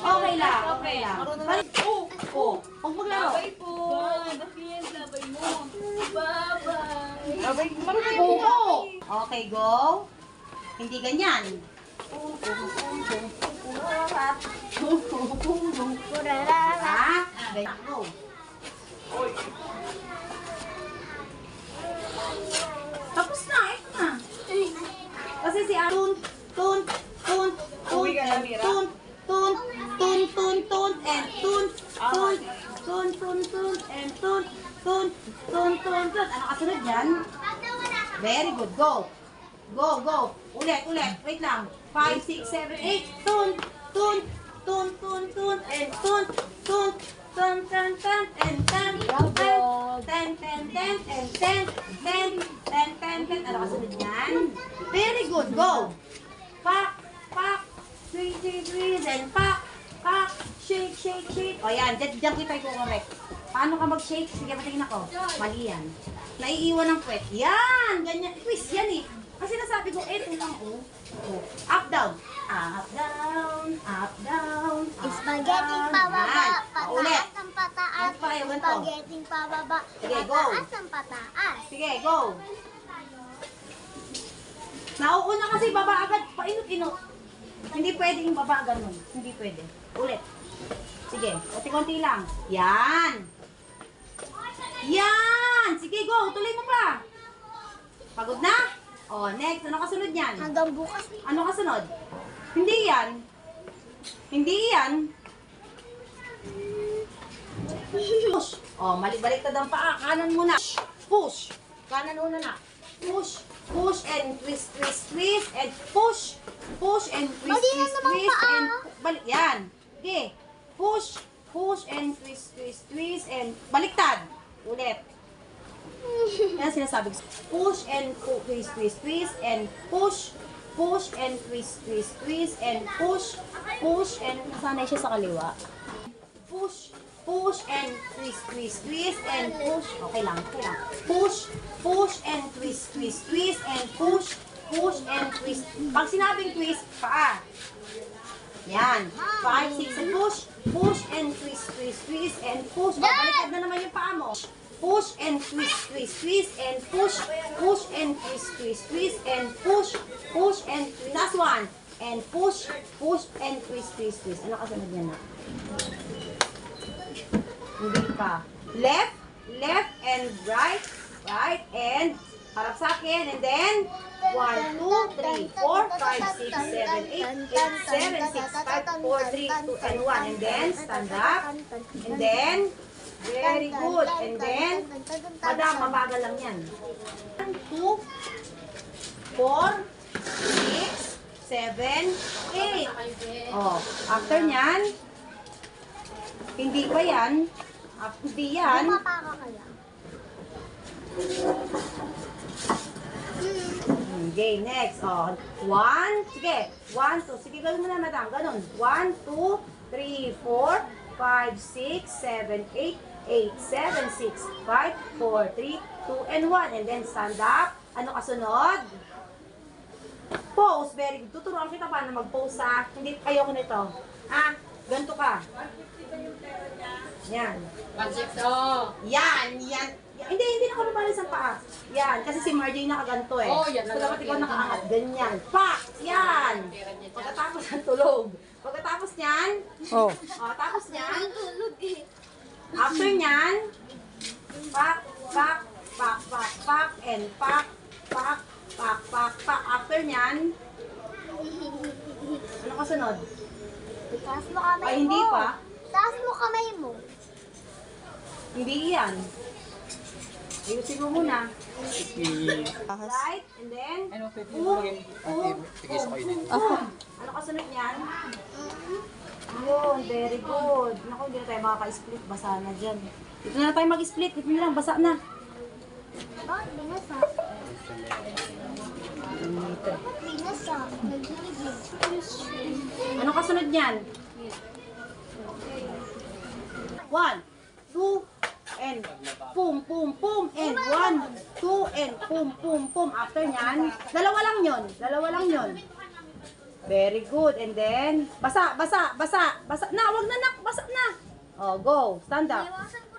Okay lang, okay lang. Balik. Oh, huwag maglaro. Bye po. Bakit? Labay mo. Bye-bye. Abay, marunong Go, go. Okay, go. Hindi ganyan. Ha? Ganyan. Go. Tapos na, ito na. Kasi si Arun, tun, Uwi ka na, Mira. and tun, and tun. Ano kasunod yan? Very good, go. Go. Ulit. Wait lang. 5, 6, 7, 8. Tun, and tun, and ten, ano kasunod yan? Very good, go. Pak, then pak, shake. O yan, dyan kita i-correct. Paano ka mag-shake? Sige, patingin ako. Mali yan. Naiiwan ng puwet. Yan, ganyan. Quiz yan eh. Kasi nasabi ko, eto lang oh. Up, down. Up, down. Spaghetti pababa, Ulit. pataas ang pataas. Ano pa kayo, ganito? Spaghetti pababa, Sige, go. pataas ang pataas. Sige, go. Nauuna kasi baba agad. Painot-inot. Hindi pwede yung baba ganun. Hindi pwede. Ulit. Sige, konti-konti lang. Yan. Sige, go. Tuloy mo pa. Pagod na? O, next. Ano kasunod yan? Hanggang bukas. Ano kasunod? Hindi yan. Push. O, baliktad ang paa. Kanan muna. Push. Kanan muna na. Push and twist, and push and twist, Mali na naman paa. and balik yan. Okay. Push and twist, and baliktad. Ulit. Yan sinasabi ko. Push and twist, and push and twist, and push and sanay siya sa kaliwa. Push and twist, and push. Okay lang. Push and twist, and push and twist. Pag sinabing twist, paa. Yan. 5, 6, and push and twist, and push. Baliktad na naman yung paa mo. Push and twist, and push and twist, and push and twist. Last one. And push and twist. Ano kasunod yan na? Hindi pa. Left and right, and harap sa akin, and then 1, 2, 3, 4, 5, 6, 7, 8, 8, 7, 6, 5, 4, 3, 2, and 1, and then stand up, and then very good, and then madam, mabagal lang yan. 1, 2, 4, 6, 7, 8. Oh, after nyan, hindi pa yan. Hindi yan. Bumapa ka kaya? Okay, next. Oh, 1. Sige. 1, 2. Sige, gawin mo na, madam. Ganun. 1, 2, 3, 4, 5, 6, 7, 8, 8, 7, 6, 5, 4, 3, 2, and 1. And then stand up. Ano kasunod? Pose. Very good. Tuturuan kita paano mag-pose ha. Hindi, ayoko nito. Ha? Ganito ka. Yan. Yan. Hindi na kalubalis ang paa. Yan. Kasi si Marjorie nakaganto eh. Oh, yan. So, dapat ikaw nakaangat. Ganyan. Pak! Yan. Pagkatapos ng tulog. Pagkatapos niyan. Oh. Tapos niyan. Tulog eh. After niyan. Pak. And pak. After niyan. Ano kasunod? Taas mo kamay mo. Ay, hindi pa. Taas mo kamay mo. Hindi yan. Ayusin mo muna. Right? And then, Ano, pwede boom, mo rin. boom, Sige, sa kayo din. boom. Ano kasunod niyan? Yun, very good. Naku, hindi na tayo makaka-split. Basa na dyan. Dito na tayo mag-split. Dito na lang, basa na. Bakit binasa? Binasa. Ano kasunod niyan? 1, 2, and boom, and 1, 2, and boom. After niyan, dalawa lang yon. Very good. And then, basa, basa, basa, basa. Na, wag na, nak. Basa na. Oh, go. Stand up. Iwasan